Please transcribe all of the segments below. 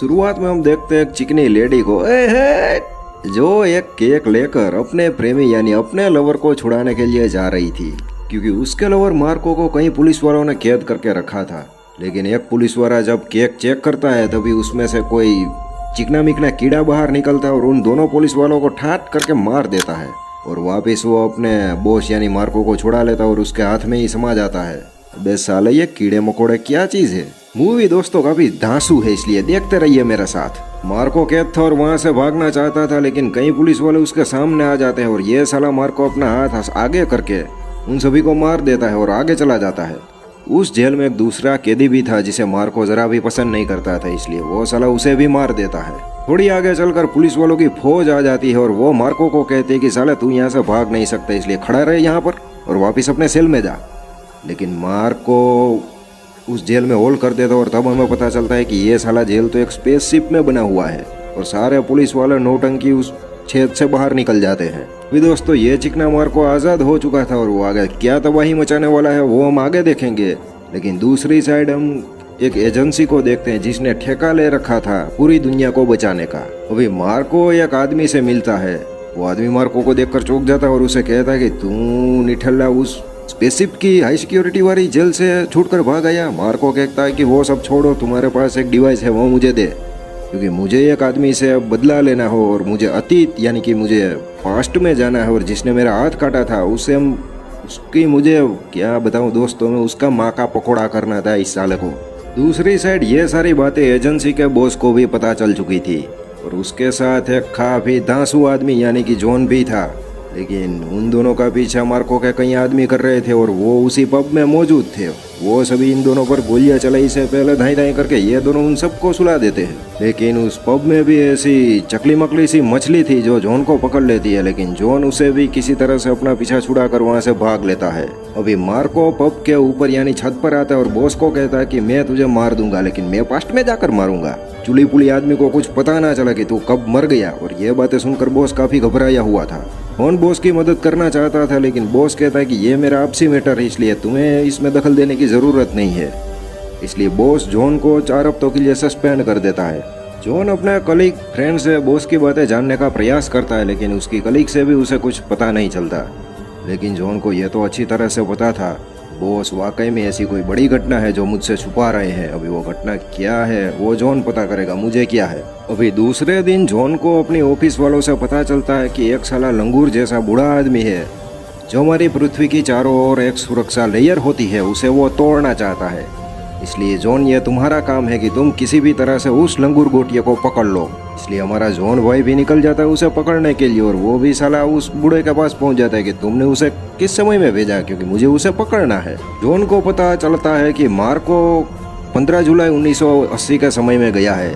शुरुआत में हम देखते हैं एक चिकनी लेडी को जो एक केक लेकर अपने प्रेमी यानी अपने लवर को छुड़ाने के लिए जा रही थी, क्योंकि उसके लवर मार्को को कई पुलिस वालों ने कैद करके रखा था। लेकिन एक पुलिस वाला जब केक चेक करता है तभी उसमें से कोई चिकना मिकना कीड़ा बाहर निकलता है और उन दोनों पुलिस वालों को ठाट करके मार देता है और वापस वो अपने बॉस यानी मार्को को छुड़ा लेता है और उसके हाथ में ही समा जाता है। अबे साले ये कीड़े मकोड़े क्या चीज है। मूवी दोस्तों काफी धांसू है, इसलिए देखते रहिए मेरे साथ। मार्को कैद था और वहां से भागना चाहता था, लेकिन कई पुलिस वाले उसके सामने आ जाते हैं और ये साला मार्को अपना हाथ आगे करके उन सभी को मार देता है और आगे चला जाता है। उस जेल में एक दूसरा कैदी भी था जिसे मार्को जरा भी पसंद नहीं करता था, इसलिए वो साला उसे भी मार देता है। थोड़ी आगे चलकर पुलिस वालों की फौज आ जाती है और वो मार्को को कहते हैं कि साला तू यहाँ से भाग नहीं सकता, इसलिए खड़ा रहे यहाँ पर और वापिस अपने सेल में जा। लेकिन मार्को उस जेल में होल्ड कर देता और तब हमें पता चलता है कि ये साला जेल तो एक स्पेसशिप में बना हुआ है और सारे पुलिस वाले नौटंकी उस छेद से बाहर निकल जाते हैं। भी दोस्तों ये चिकना मार्को आज़ाद हो चुका था और वो आगे क्या तबाही मचाने वाला है वो हम आगे देखेंगे। लेकिन दूसरी साइड हम एक एजेंसी को देखते हैं जिसने ठेका ले रखा था पूरी दुनिया को बचाने का। अभी मार्को एक आदमी से मिलता है, वो आदमी मार्को को देखकर चौंक जाता है और उसे कहता है कि तू निठल्ला उस स्पेसशिप की हाई सिक्योरिटी वाली जेल से छूटकर भाग आया। मार्को कहता है कि वो सब छोड़ो, तुम्हारे पास एक डिवाइस है वो मुझे दे, क्योंकि मुझे एक आदमी से बदला लेना हो और मुझे अतीत यानी कि मुझे पास्ट में जाना है और जिसने मेरा हाथ काटा था उससे हम उसकी मुझे क्या बताऊं दोस्तों में उसका माँ का पकौड़ा करना था इस साले को। दूसरी साइड ये सारी बातें एजेंसी के बॉस को भी पता चल चुकी थी और उसके साथ एक काफी धांसू आदमी यानी कि जॉन भी था। लेकिन उन दोनों का पीछा मार्को के कई आदमी कर रहे थे और वो उसी पब में मौजूद थे। वो सभी इन दोनों पर गोलियां चलाई से पहले धाई धाई करके ये दोनों उन सबको सुला देते हैं। लेकिन उस पब में भी ऐसी चकली मकली सी मछली थी जो जॉन को पकड़ लेती है, लेकिन जॉन उसे भी किसी तरह से अपना पीछा छुड़ा कर वहाँ से भाग लेता है। अभी मार्को पब के ऊपर यानी छत पर आता है और बॉस को कहता है कि मैं तुझे मार दूंगा, लेकिन मैं पास्ट में जाकर मारूंगा। चुली पुली आदमी को कुछ पता ना चला कि तू कब मर गया। और ये बातें सुनकर बॉस काफी घबराया हुआ था। जॉन बॉस की मदद करना चाहता था, लेकिन बॉस कहता है कि ये मेरा आपसी मैटर है, इसलिए तुम्हें इसमें दखल देने की जरूरत नहीं है। इसलिए बॉस जॉन को 4 हफ्तों के लिए सस्पेंड कर देता है। जॉन अपने कलीग फ्रेंड से बॉस की बातें जानने का प्रयास करता है, लेकिन उसकी कलीग से भी उसे कुछ पता नहीं चलता। लेकिन जॉन को यह तो अच्छी तरह से पता था बॉस वाकई में ऐसी कोई बड़ी घटना है जो मुझसे छुपा रहे हैं। अभी वो घटना क्या है वो जॉन पता करेगा, मुझे क्या है। अभी दूसरे दिन जॉन को अपनी ऑफिस वालों से पता चलता है कि एक साला लंगूर जैसा बूढ़ा आदमी है जो हमारी पृथ्वी की चारों ओर एक सुरक्षा लेयर होती है उसे वो तोड़ना चाहता है। इसलिए जॉन ये तुम्हारा काम है कि तुम किसी भी तरह से उस लंगूर गोटिये को पकड़ लो। इसलिए हमारा जॉन भाई भी निकल जाता है उसे पकड़ने के लिए और वो भी साला उस बूढ़े के पास पहुंच जाता है कि तुमने उसे किस समय में भेजा, क्योंकि मुझे उसे पकड़ना है। जॉन को पता चलता है कि मार्को 15 जुलाई 1980 के समय में गया है।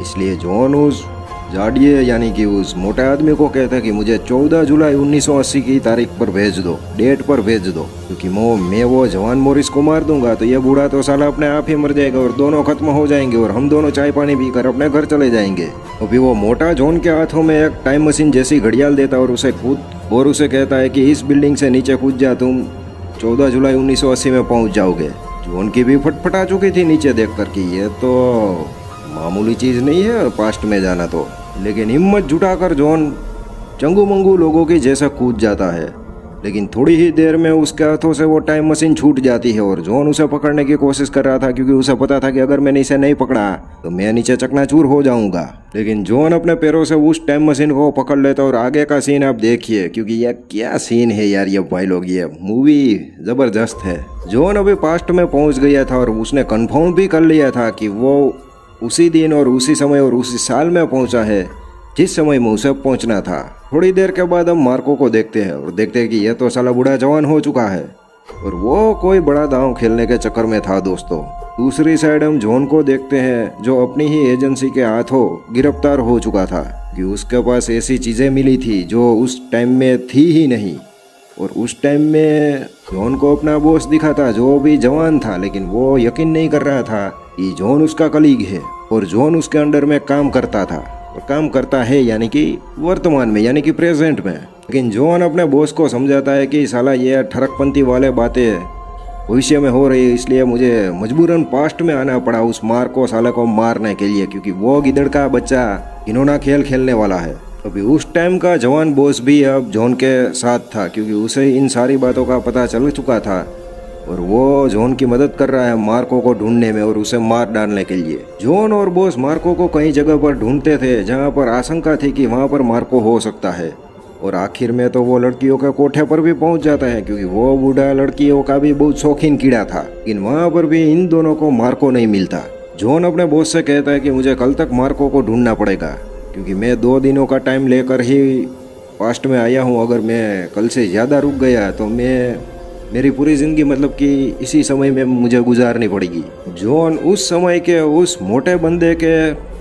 इसलिए जॉन उस जाडिये यानी कि उस मोटे आदमी को कहता है कि मुझे 14 जुलाई 1980 की तारीख पर भेज दो, डेट पर भेज दो, क्योंकि मैं वो जवान मोरिस को मार दूंगा तो ये बूढ़ा तो साला अपने आप ही मर जाएगा और दोनों खत्म हो जाएंगे और हम दोनों चाय पानी पीकर अपने घर चले जाएंगे। अभी वो मोटा जॉन के हाथों में एक टाइम मशीन जैसी घड़ियाल देता है और उसे कहता है कि इस बिल्डिंग से नीचे कूद जा, तुम 14 जुलाई 1980 में पहुंच जाओगे। जॉन की भी फटफटा चुकी थी नीचे देख कर कि ये तो मामूली चीज़ नहीं है पास्ट में जाना तो। लेकिन हिम्मत जुटाकर जॉन चंगू मंगू लोगों की जैसा कूद जाता है, लेकिन थोड़ी ही देर में उसके हाथों से वो टाइम मशीन छूट जाती है और जॉन उसे पकड़ने की कोशिश कर रहा था, क्योंकि उसे पता था कि अगर मैंने इसे नहीं पकड़ा तो मैं नीचे चकनाचूर हो जाऊंगा। लेकिन जॉन अपने पैरों से उस टाइम मशीन को पकड़ लेता और आगे का सीन आप देखिए, क्योंकि यह क्या सीन है यार, ये भाई लोग ये मूवी जबरदस्त है। जॉन अभी पास्ट में पहुंच गया था और उसने कन्फर्म भी कर लिया था कि वो उसी दिन और उसी समय और उसी साल में पहुंचा है जिस समय में उसे पहुंचना था। थोड़ी देर के बाद हम मार्को को देखते हैं और देखते हैं कि यह तो साला बूढ़ा जवान हो चुका है और वो कोई बड़ा दांव खेलने के चक्कर में था दोस्तों। दूसरी साइड हम जॉन को देखते हैं जो अपनी ही एजेंसी के हाथों गिरफ्तार हो चुका था कि उसके पास ऐसी चीज़ें मिली थी जो उस टाइम में थी ही नहीं। और उस टाइम में जॉन को अपना बॉस दिखा था जो भी जवान था, लेकिन वो यकीन नहीं कर रहा था कि जॉन उसका कलीग है और जॉन उसके अंडर में काम करता था और काम करता है यानी कि वर्तमान में यानी कि प्रेजेंट में। लेकिन जॉन अपने बॉस को समझाता है कि साला ये ठरकपंथी वाले बातें भविष्य में हो रही है, इसलिए मुझे मजबूरन पास्ट में आना पड़ा उस मार्को साले को मारने के लिए, क्योंकि वो गिदड़ का बच्चा घिनौना खेल खेलने वाला है। अभी उस टाइम का जवान बॉस भी अब जॉन के साथ था, क्योंकि उसे इन सारी बातों का पता चल चुका था और वो जॉन की मदद कर रहा है मार्को को ढूंढने में और उसे मार डालने के लिए। जॉन और बॉस मार्को को कई जगह पर ढूंढते थे जहां पर आशंका थी कि वहां पर मार्को हो सकता है, और आखिर में तो वो लड़कियों के कोठे पर भी पहुंच जाता है, क्योंकि वो बूढ़ा लड़कियों का भी बहुत शौकीन कीड़ा था। लेकिन वहां पर भी इन दोनों को मार्को नहीं मिलता। जॉन अपने बॉस से कहता है कि मुझे कल तक मार्को को ढूंढना पड़ेगा, क्योंकि मैं 2 दिनों का टाइम लेकर ही पास्ट में आया हूँ। अगर मैं कल से ज़्यादा रुक गया तो मेरी पूरी ज़िंदगी मतलब कि इसी समय में मुझे गुजारनी पड़ेगी। जॉन उस समय के उस मोटे बंदे के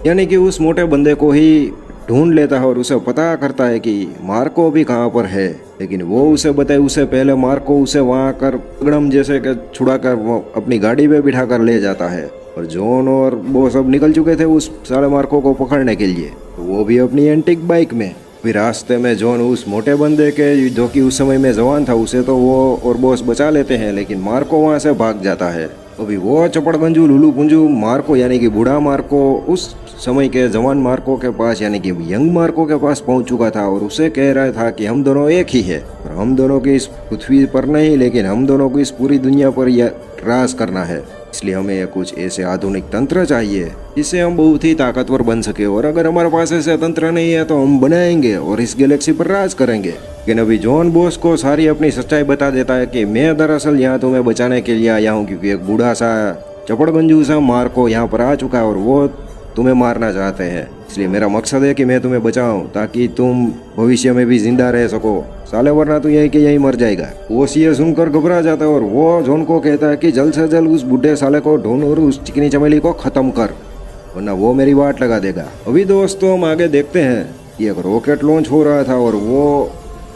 यानी कि उस मोटे बंदे को ही ढूंढ लेता है और उसे पता करता है कि मार्को भी कहाँ पर है। लेकिन वो उसे बताए उससे पहले मार्को उसे वहाँ कर पगड़म जैसे कि छुड़ा कर वो अपनी गाड़ी पे बिठा कर ले जाता है। और जॉन और वो सब निकल चुके थे उस साले मार्को को पकड़ने के लिए, तो वो भी अपनी एंटिक बाइक में। फिर रास्ते में जॉन उस मोटे बंदे के जो कि उस समय में जवान था उसे तो वो और बॉस बचा लेते हैं, लेकिन मार्को वहाँ से भाग जाता है। अभी वो चपड़गंजू लुलू पुंजू मार्को यानी कि बूढ़ा मार्को उस समय के जवान मार्को के पास यानी कि यंग मार्को के पास पहुंच चुका था और उसे कह रहा था कि हम दोनों एक ही है और हम दोनों की इस पृथ्वी पर नहीं, लेकिन हम दोनों को इस पूरी दुनिया पर यह राज करना है। इसलिए हमें कुछ ऐसे आधुनिक तंत्र चाहिए जिससे हम बहुत ही ताकतवर बन सके, और अगर हमारे पास ऐसे तंत्र नहीं है तो हम बनाएंगे और इस गैलेक्सी पर राज करेंगे। लेकिन अभी जॉन बॉस को सारी अपनी सच्चाई बता देता है कि मैं दरअसल यहाँ तुम्हें बचाने के लिए आया हूँ, क्योंकि एक बूढ़ा सा चपड़गंजू सा मार्को यहाँ पर आ चुका है और वो तुम्हें मारना चाहते हैं। इसलिए मेरा मकसद है कि मैं तुम्हें बचाऊं ताकि तुम भविष्य में भी जिंदा रह सको, साले वरना तो यही के यही मर जाएगा। वो ये सुनकर घबरा जाता है और वो जॉन को कहता है कि जल्द से जल्द उस बूढ़े साले को ढूंढ और उस चिकनी चमेली को खत्म कर, वरना वो मेरी वाट लगा देगा। अभी दोस्तों हम आगे देखते हैं कि एक रॉकेट लॉन्च हो रहा था और वो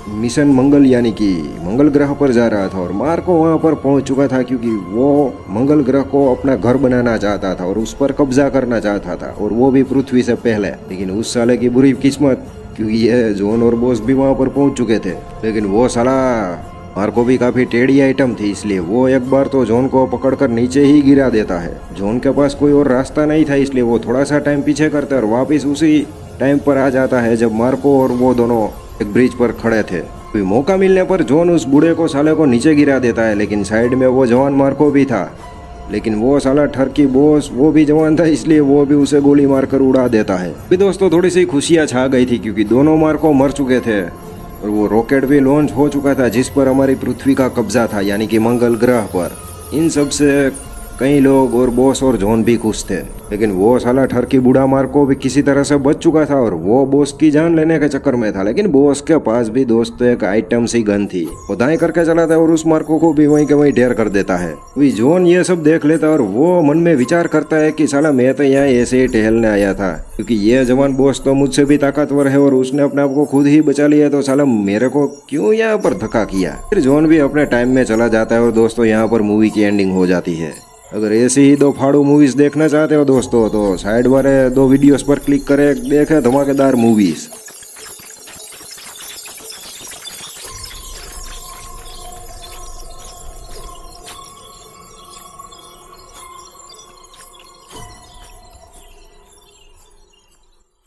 मिशन मंगल यानी कि मंगल ग्रह पर जा रहा था और मार्को वहां पर पहुंच चुका था, क्योंकि वो मंगल ग्रह को अपना घर बनाना चाहता था और उस पर कब्जा करना चाहता था, और वो भी पृथ्वी से पहले। लेकिन उस साले की बुरी किस्मत, क्योंकि ये जॉन और बॉस भी वहां पर पहुंच चुके थे, लेकिन वो साला मार्को भी काफी टेढ़ी आइटम थी, इसलिए वो एक बार तो जॉन को पकड़कर नीचे ही गिरा देता है। जॉन के पास कोई और रास्ता नहीं था, इसलिए वो थोड़ा सा टाइम पीछे करता है और वापिस उसी टाइम पर आ जाता है जब मार्को और वो दोनों एक ब्रिज पर खड़े थे। कोई मौका मिलने पर जॉन उस बूढ़े को साले को नीचे गिरा देता है, लेकिन साइड में वो जवान मार्को भी था, लेकिन वो साला ठरकी बॉस वो भी जवान था, इसलिए वो भी उसे गोली मारकर उड़ा देता है। भी दोस्तों थोड़ी सी खुशियां छा गई थी, क्योंकि दोनों मार्को मर चुके थे और वो रॉकेट भी लॉन्च हो चुका था जिस पर हमारी पृथ्वी का कब्जा था, यानी कि मंगल ग्रह पर। इन सब से कई लोग और बॉस और जॉन भी खुश थे, लेकिन वो साला ठरकी बूढ़ा मार्को भी किसी तरह से बच चुका था और वो बॉस की जान लेने के चक्कर में था। लेकिन बॉस के पास भी दोस्तों एक आइटम सी गन थी, वो दाएं करके चलाता है और उस मार्को को भी वहीं के वहीं ढेर कर देता है। अभी जॉन ये सब देख लेता है और वो मन में विचार करता है कि साला मैं तो यहाँ ऐसे ही टहलने आया था, क्योंकि ये जवान बॉस तो मुझसे भी ताकतवर है और उसने अपने आप को खुद ही बचा लिया, तो साला मेरे को क्यों यहाँ पर धक्का किया। फिर जॉन भी अपने टाइम में चला जाता है और दोस्तों यहाँ पर मूवी की एंडिंग हो जाती है। अगर ऐसी ही 2 फाड़ू मूवीज देखना चाहते हो दोस्तों तो साइड वाले 2 वीडियोस पर क्लिक करें, देखें धमाकेदार मूवीज।